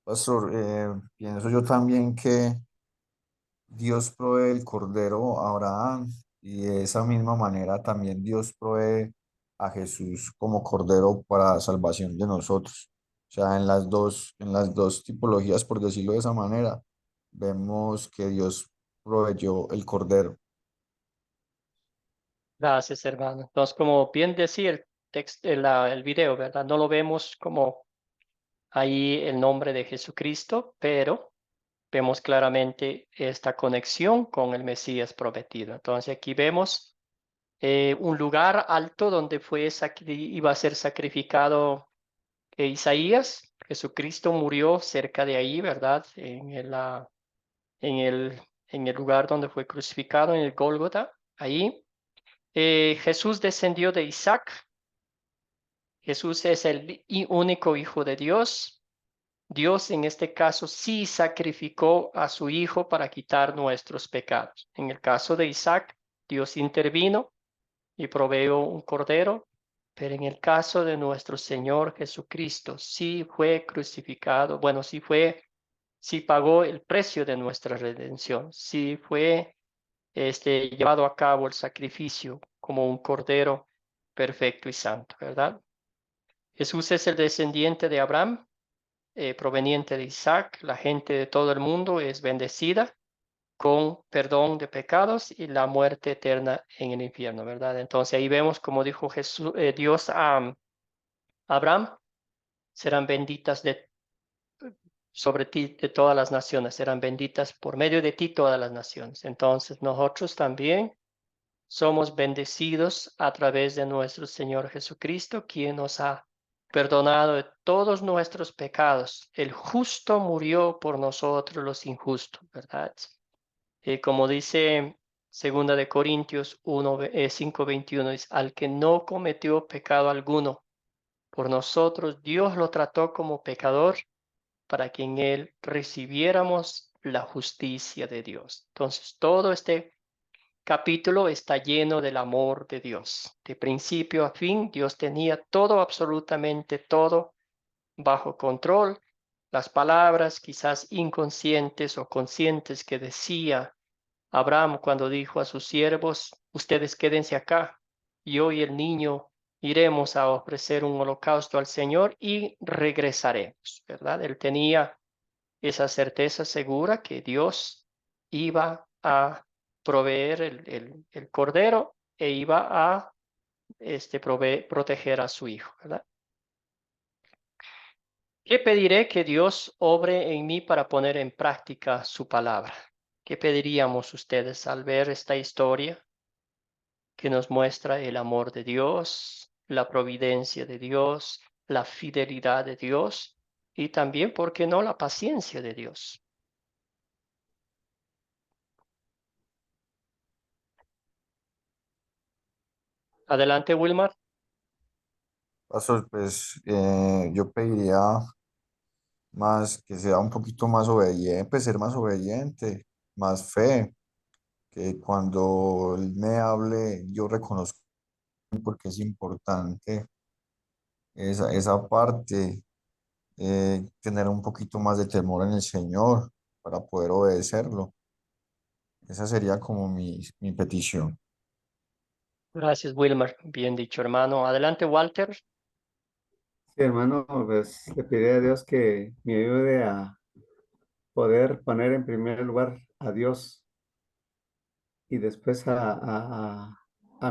Pastor, pienso yo también que Dios provee el cordero a Abraham y de esa misma manera también Dios provee a Jesús como cordero para salvación de nosotros. O sea, en las dos tipologías, por decirlo de esa manera, vemos que Dios proveyó el cordero.
Gracias, hermano. Entonces, como bien decía el texto, el video, ¿verdad? No lo vemos como ahí el nombre de Jesucristo, pero vemos claramente esta conexión con el Mesías prometido. Entonces, aquí vemos un lugar alto donde iba a ser sacrificado Isaías. Jesucristo murió cerca de ahí, ¿verdad? En el, en el lugar donde fue crucificado, en el Gólgota, ahí. Jesús descendió de Isaac. Jesús es el único hijo de Dios. Dios en este caso sí sacrificó a su hijo para quitar nuestros pecados. En el caso de Isaac, Dios intervino y proveyó un cordero, pero en el caso de nuestro Señor Jesucristo, sí fue crucificado, bueno, sí pagó el precio de nuestra redención, sí fue llevado a cabo el sacrificio como un cordero perfecto y santo, ¿verdad? Jesús es el descendiente de Abraham, proveniente de Isaac. La gente de todo el mundo es bendecida con perdón de pecados y la muerte eterna en el infierno, ¿verdad? Entonces ahí vemos como dijo Jesús, Dios a Abraham, serán benditas sobre ti de todas las naciones, serán benditas por medio de ti todas las naciones. Entonces nosotros también somos bendecidos a través de nuestro Señor Jesucristo, quien nos ha perdonado de todos nuestros pecados. El justo murió por nosotros los injustos, ¿verdad? Como dice Segunda de Corintios 5:21, dice, al que no cometió pecado alguno, por nosotros Dios lo trató como pecador para que en él recibiéramos la justicia de Dios. Entonces, todo este capítulo está lleno del amor de Dios. De principio a fin, Dios tenía todo, absolutamente todo, bajo control. Las palabras quizás inconscientes o conscientes que decía Abraham cuando dijo a sus siervos, ustedes quédense acá, y hoy el niño iremos a ofrecer un holocausto al Señor y regresaremos, ¿verdad? Él tenía esa certeza segura que Dios iba a proveer el cordero e iba a proteger a su hijo, ¿verdad? ¿Qué pediré que Dios obre en mí para poner en práctica su palabra? ¿Qué pediríamos ustedes al ver esta historia que nos muestra el amor de Dios, la providencia de Dios, la fidelidad de Dios y también, ¿por qué no, la paciencia de Dios? Adelante, Wilmar.
Pastor, pues yo pediría más que sea un poquito más obediente, pues ser más obediente, más fe, que cuando Él me hable yo reconozco porque es importante esa parte, tener un poquito más de temor en el Señor para poder obedecerlo. Esa sería como mi petición.
Gracias, Wilmar. Bien dicho, hermano. Adelante, Walter.
Sí, hermano, pues le pediré a Dios que me ayude a poder poner en primer lugar a Dios y después a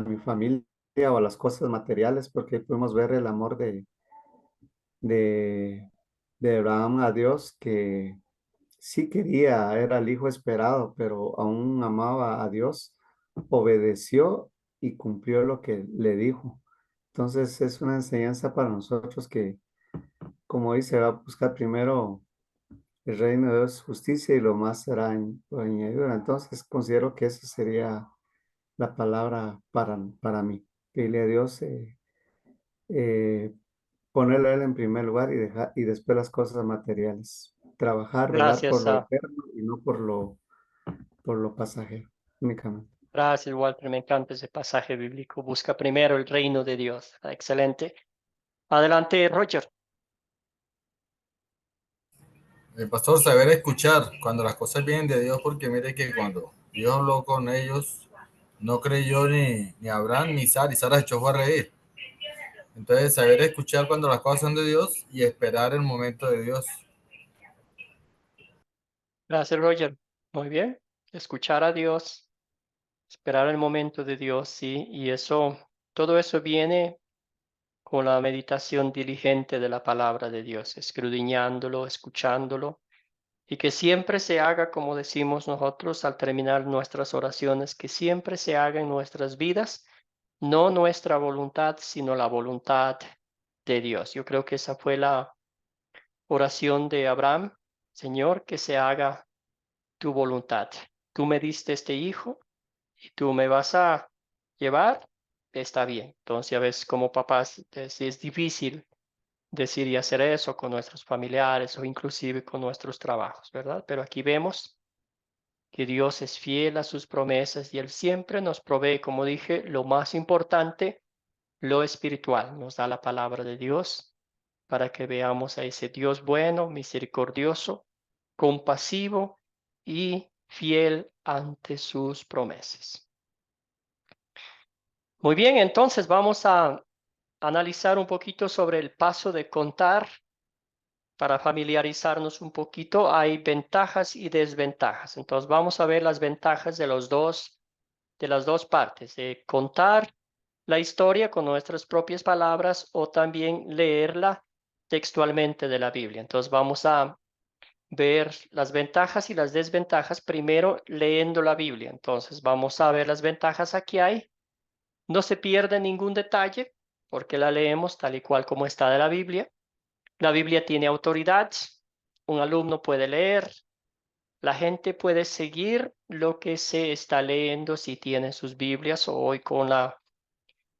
mi familia o a las cosas materiales, porque podemos ver el amor de, de Abraham a Dios, que sí quería, era el hijo esperado, pero aún amaba a Dios, obedeció y cumplió lo que le dijo. Entonces es una enseñanza para nosotros que, como dice, va a buscar primero el reino de Dios, justicia y lo más será por añadidura. Entonces considero que esa sería la palabra para mí. Pedirle a Dios, eh, ponerlo a Él en primer lugar y después las cosas materiales. Trabajar, velar por
Gracias,
lo eterno y no por lo pasajero únicamente.
gracias, Walter. Me encanta ese pasaje bíblico. Busca primero el reino de Dios. Excelente. Adelante, Roger.
El pastor, saber escuchar cuando las cosas vienen de Dios, porque mire que cuando Dios habló con ellos, no creyó ni Abraham ni Sara, y Sara se echó a reír. Entonces, saber escuchar cuando las cosas son de Dios y esperar el momento de Dios.
Gracias, Roger. Muy bien. Escuchar a Dios, esperar el momento de Dios, sí. Y todo eso viene con la meditación diligente de la palabra de Dios, escudriñándolo, escuchándolo, y que siempre se haga, como decimos nosotros al terminar nuestras oraciones, que siempre se haga en nuestras vidas, no nuestra voluntad, sino la voluntad de Dios. Yo creo que esa fue la oración de Abraham. Señor, que se haga tu voluntad. Tú me diste este hijo y tú me vas a llevar, está bien. Entonces, a veces como papás es difícil decir y hacer eso con nuestros familiares o inclusive con nuestros trabajos, ¿verdad? Pero aquí vemos que Dios es fiel a sus promesas y Él siempre nos provee, como dije, lo más importante, lo espiritual. Nos da la palabra de Dios para que veamos a ese Dios bueno, misericordioso, compasivo y fiel ante sus promesas. Muy bien, entonces vamos a analizar un poquito sobre el paso de contar. Para familiarizarnos un poquito, hay ventajas y desventajas. Entonces vamos a ver las ventajas de las dos partes, de contar la historia con nuestras propias palabras o también leerla textualmente de la Biblia. Entonces vamos a ver las ventajas y las desventajas primero leyendo la Biblia. Entonces vamos a ver las ventajas aquí hay. No se pierde ningún detalle porque la leemos tal y cual como está de la Biblia. La Biblia tiene autoridad, un alumno puede leer, la gente puede seguir lo que se está leyendo si tiene sus Biblias o hoy con la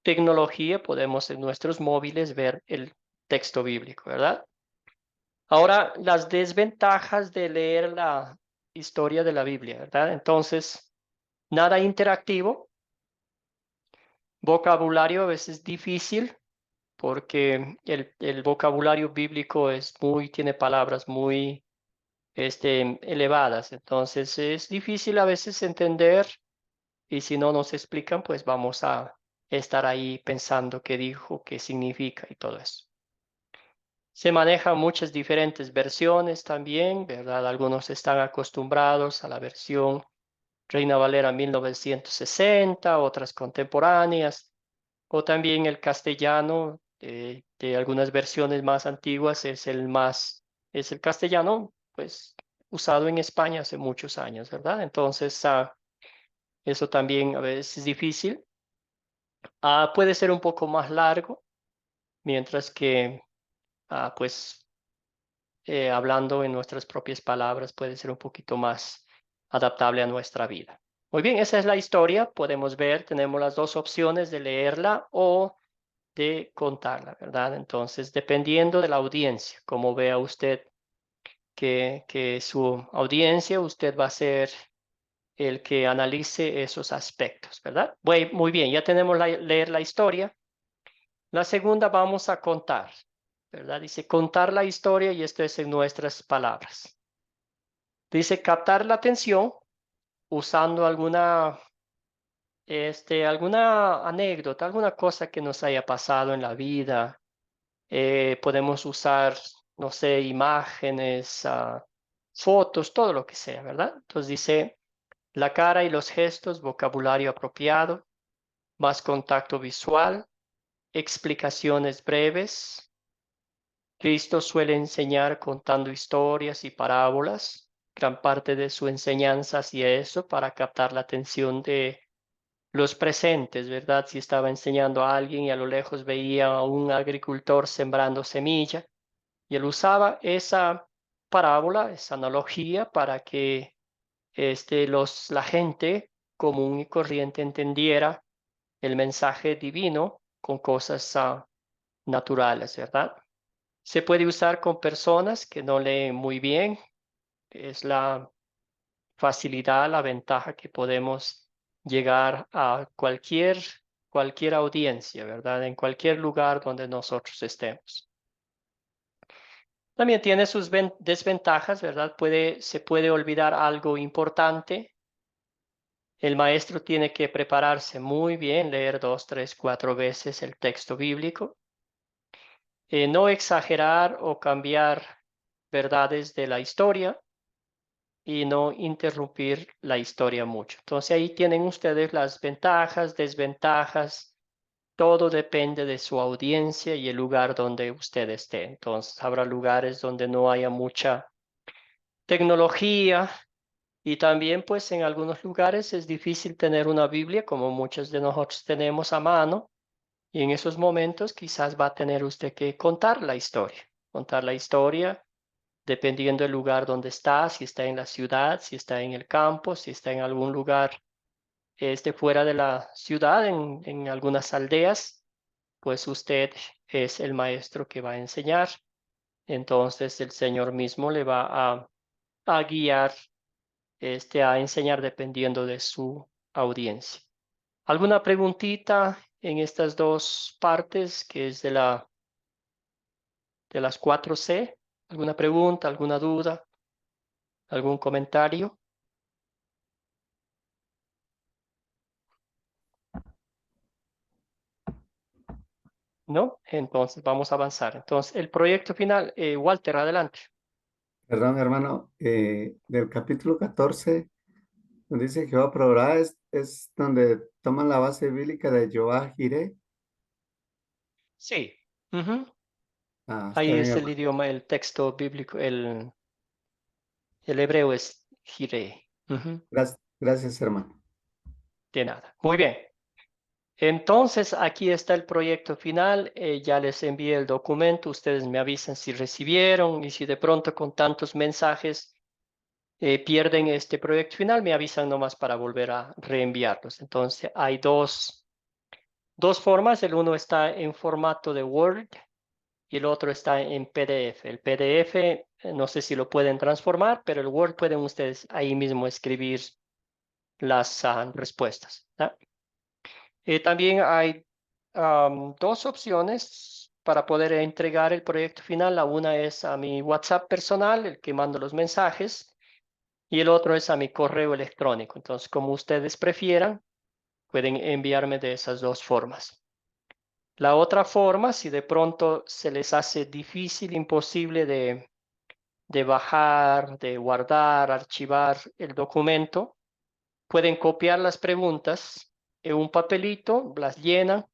tecnología podemos en nuestros móviles ver el texto bíblico, ¿verdad? Ahora, las desventajas de leer la historia de la Biblia, ¿verdad? Entonces, nada interactivo, vocabulario a veces difícil, porque el vocabulario bíblico tiene palabras muy elevadas, entonces es difícil a veces entender y si no nos explican, pues vamos a estar ahí pensando qué dijo, qué significa y todo eso. Se manejan muchas diferentes versiones también, ¿verdad? Algunos están acostumbrados a la versión Reina Valera 1960, otras contemporáneas, o también el castellano de algunas versiones más antiguas es el castellano, pues usado en España hace muchos años, ¿verdad? Entonces, eso también a veces es difícil. Puede ser un poco más largo, mientras que, pues, hablando en nuestras propias palabras puede ser un poquito más adaptable a nuestra vida. Muy bien, esa es la historia. Podemos ver, tenemos las dos opciones de leerla o de contarla, ¿verdad? Entonces, dependiendo de la audiencia, como vea usted que su audiencia, usted va a ser el que analice esos aspectos, ¿verdad? Muy bien, ya tenemos leer la historia. La segunda vamos a contar, ¿verdad? Dice contar la historia y esto es en nuestras palabras. Dice captar la atención usando alguna anécdota, alguna cosa que nos haya pasado en la vida. Podemos usar, no sé, imágenes, fotos, todo lo que sea, ¿verdad? Entonces dice la cara y los gestos, vocabulario apropiado, más contacto visual, explicaciones breves. Cristo suele enseñar contando historias y parábolas. Gran parte de su enseñanza hacía eso para captar la atención de los presentes, ¿verdad? Si estaba enseñando a alguien y a lo lejos veía a un agricultor sembrando semilla, y él usaba esa parábola, esa analogía para que la gente común y corriente entendiera el mensaje divino con cosas naturales, ¿verdad? Se puede usar con personas que no leen muy bien. Es la facilidad, la ventaja que podemos llegar a cualquier audiencia, ¿verdad? En cualquier lugar donde nosotros estemos. También tiene sus desventajas, ¿verdad? Se puede olvidar algo importante. El maestro tiene que prepararse muy bien, leer 2, 3, 4 veces el texto bíblico. No exagerar o cambiar verdades de la historia y no interrumpir la historia mucho. Entonces ahí tienen ustedes las ventajas, desventajas. Todo depende de su audiencia y el lugar donde usted esté. Entonces habrá lugares donde no haya mucha tecnología y también pues en algunos lugares es difícil tener una Biblia como muchos de nosotros tenemos a mano. Y en esos momentos quizás va a tener usted que contar la historia dependiendo del lugar donde está, si está en la ciudad, si está en el campo, si está en algún lugar fuera de la ciudad, en algunas aldeas, pues usted es el maestro que va a enseñar. Entonces el Señor mismo le va a guiar, a enseñar dependiendo de su audiencia. ¿Alguna preguntita en estas dos partes que es de las 4C? ¿Alguna pregunta, alguna duda, algún comentario? ¿No? Entonces vamos a avanzar. Entonces el proyecto final, Walter, adelante.
Perdón, hermano, del capítulo 14, donde dice Jehová proveerá, es donde toman la base bíblica de Jehová Jireh.
Sí. Ujú.
Está
Ahí
bien,
es el
hermano.
idioma, el texto bíblico, el hebreo es Jireh. Ujú.
Gracias, hermano.
De nada. Muy bien. Entonces, aquí está el proyecto final. Ya les envié el documento. Ustedes me avisan si recibieron y si de pronto con tantos mensajes pierden este proyecto final, me avisan nomás para volver a reenviarlos. Entonces, hay dos formas. El uno está en formato de Word y el otro está en PDF. El PDF, no sé si lo pueden transformar, pero el Word pueden ustedes ahí mismo escribir las respuestas. ¿Ah? También hay dos opciones para poder entregar el proyecto final. La una es a mi WhatsApp personal, el que mando los mensajes, y el otro es a mi correo electrónico. Entonces, como ustedes prefieran, pueden enviarme de esas dos formas. La otra forma, si de pronto se les hace difícil, imposible de bajar, de guardar, archivar el documento, pueden copiar las preguntas en un papelito, las llenan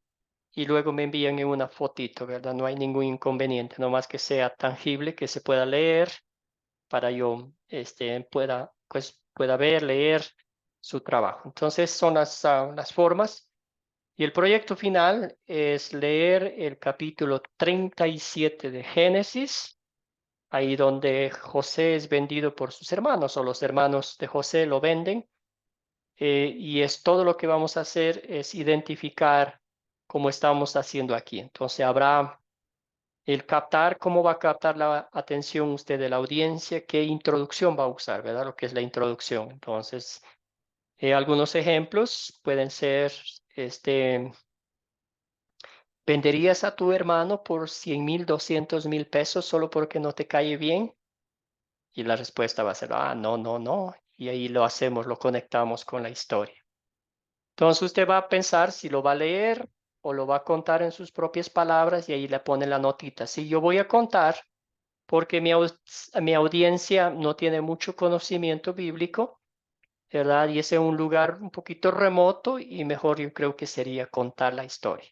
y luego me envían en una fotito, ¿verdad? No hay ningún inconveniente, nomás que sea tangible, que se pueda leer para yo pueda ver, leer su trabajo. Entonces son las formas. Y el proyecto final es leer el capítulo 37 de Génesis, ahí donde José es vendido por sus hermanos o los hermanos de José lo venden. Y es todo lo que vamos a hacer es identificar cómo estamos haciendo aquí. Entonces habrá el captar, cómo va a captar la atención usted de la audiencia, qué introducción va a usar, ¿verdad? Lo que es la introducción. Entonces, algunos ejemplos pueden ser, ¿venderías a tu hermano por 100,000, 200,000 pesos solo porque no te cae bien? Y la respuesta va a ser, no, no, no. Y ahí lo hacemos, lo conectamos con la historia. Entonces usted va a pensar si lo va a leer o lo va a contar en sus propias palabras y ahí le pone la notita. Si yo voy a contar porque mi audiencia no tiene mucho conocimiento bíblico, ¿verdad? Y es en un lugar un poquito remoto y mejor yo creo que sería contar la historia.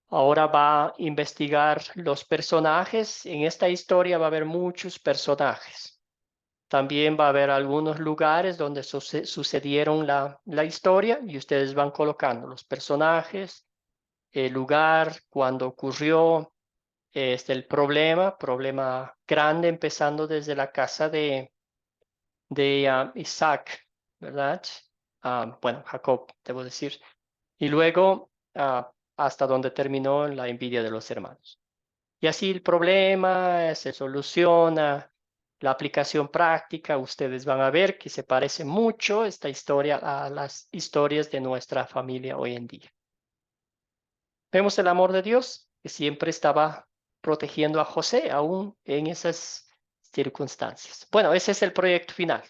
Ahora va a investigar los personajes. En esta historia va a haber muchos personajes. También va a haber algunos lugares donde sucedieron la historia y ustedes van colocando los personajes, el lugar, cuando ocurrió el problema grande empezando desde la casa de Isaac, ¿verdad? Bueno, Jacob, debo decir. Y luego hasta donde terminó la envidia de los hermanos. Y así el problema se soluciona, la aplicación práctica, ustedes van a ver que se parece mucho esta historia a las historias de nuestra familia hoy en día. Vemos el amor de Dios que siempre estaba protegiendo a José aún en esas circunstancias. Bueno, ese es el proyecto final.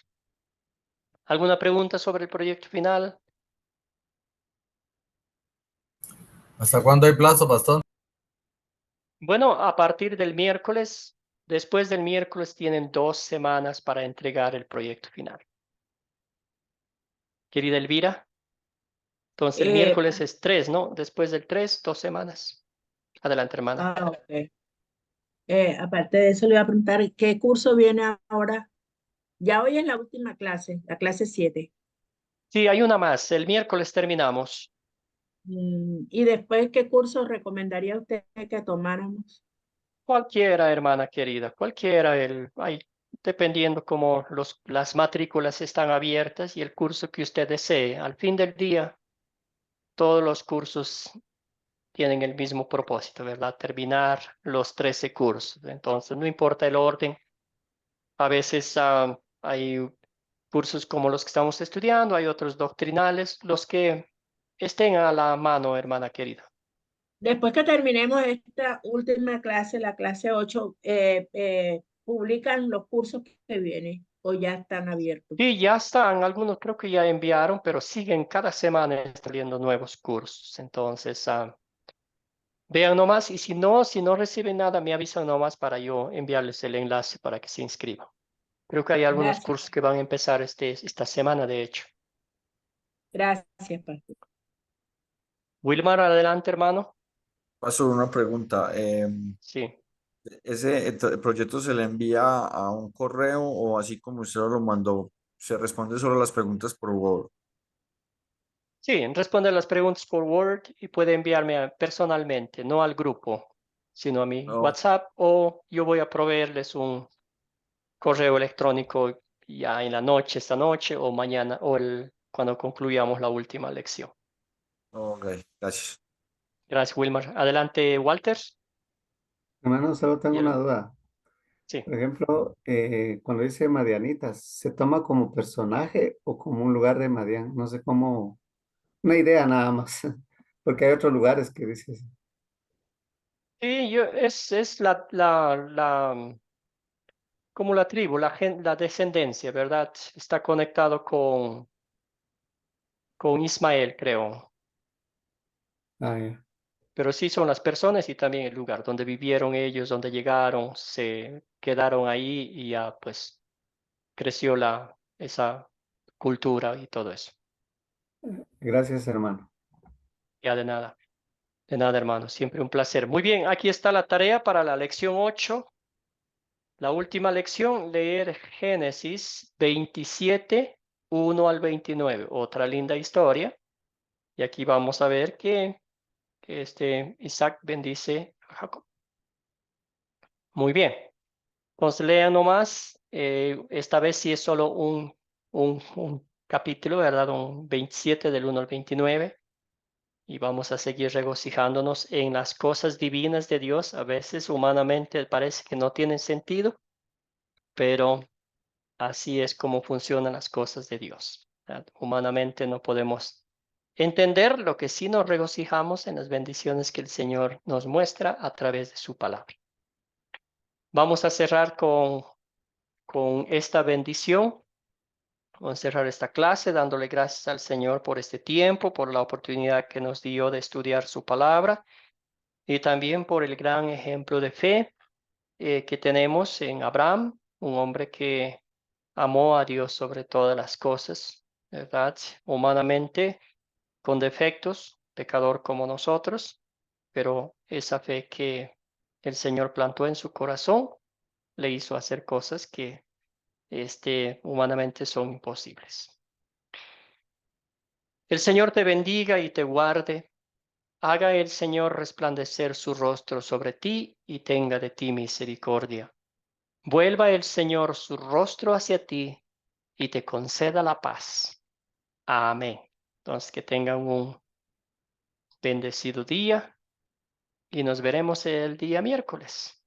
¿Alguna pregunta sobre el proyecto final?
¿Hasta cuándo hay plazo, pastor?
Bueno, a partir del miércoles, después del miércoles tienen 2 semanas para entregar el proyecto final. Querida Elvira, entonces el
Eh,
miércoles es 3, ¿no? Después del 3, 2 semanas. Adelante, hermana.
ok. Aparte de eso, le iba a preguntar, ¿qué curso viene ahora? Ya hoy es la última clase, la clase 7.
Sí, hay una más. El miércoles terminamos.
Y después, ¿qué curso recomendaría usted que tomáramos?
Cualquiera, hermana querida, cualquiera. Dependiendo cómo las matrículas están abiertas y el curso que usted desee. Al fin del día, todos los cursos tienen el mismo propósito, ¿verdad? Terminar los 13 cursos. Entonces, no importa el orden. A veces hay cursos como los que estamos estudiando, hay otros doctrinales, los que estén a la mano, hermana querida.
Después que terminemos esta última clase, la clase 8, publican los cursos que vienen o ya están abiertos.
Sí, ya están, algunos creo que ya enviaron, pero siguen cada semana saliendo nuevos cursos. Entonces, vean nomás y si no reciben nada, me avisan nomás para yo enviarles el enlace para que se inscriban. Creo que hay algunos
Gracias,
cursos que van a empezar esta semana, de hecho.
gracias, pastor.
Wilmar, adelante, hermano.
Paso una pregunta.
Sí.
¿El proyecto se le envía a un correo o así como usted lo mandó? ¿Se responde solo a las preguntas por Word?
Sí, responde las preguntas por Word y puede enviarme personalmente, no al grupo, sino a mi
No.
WhatsApp, o yo voy a proveerles un correo electrónico ya en la noche, esta noche o mañana, cuando concluyamos la última lección.
Ok, gracias.
Gracias, Wilmar. Adelante, Walter.
Hermano, solo tengo una duda.
Sí.
Por ejemplo, cuando dice Madianitas, ¿se toma como personaje o como un lugar de Madián? No sé cómo, una idea nada más, porque hay otros lugares que dices,
Sí, es como la tribu, la descendencia, ¿verdad? Está conectado con Ismael, creo.
ya.
Pero sí son las personas y también el lugar donde vivieron ellos, donde llegaron, se quedaron ahí y ya pues creció esa cultura y todo eso.
Gracias, hermano.
Ya de nada, hermano, siempre un placer. Muy bien, aquí está la tarea para la lección 8. La última lección, leer Génesis 27, 1 al 29. Otra linda historia. Y aquí vamos a ver que Isaac bendice a Jacob. Muy bien. Entonces lean nomás. Esta vez sí es solo un capítulo, ¿verdad? Un 27 del 1 al 29. Y vamos a seguir regocijándonos en las cosas divinas de Dios. A veces humanamente parece que no tienen sentido, pero así es como funcionan las cosas de Dios, ¿verdad? Humanamente no podemos entender, lo que sí nos regocijamos en las bendiciones que el Señor nos muestra a través de su palabra. Vamos a cerrar con esta bendición. Vamos a cerrar esta clase dándole gracias al Señor por este tiempo, por la oportunidad que nos dio de estudiar su palabra y también por el gran ejemplo de fe que tenemos en Abraham, un hombre que amó a Dios sobre todas las cosas, ¿verdad? Humanamente, con defectos, pecador como nosotros, pero esa fe que el Señor plantó en su corazón le hizo hacer cosas que humanamente son imposibles. El Señor te bendiga y te guarde. Haga el Señor resplandecer su rostro sobre ti y tenga de ti misericordia. Vuelva el Señor su rostro hacia ti y te conceda la paz. Amén. Entonces, que tengan un bendecido día y nos veremos el día miércoles.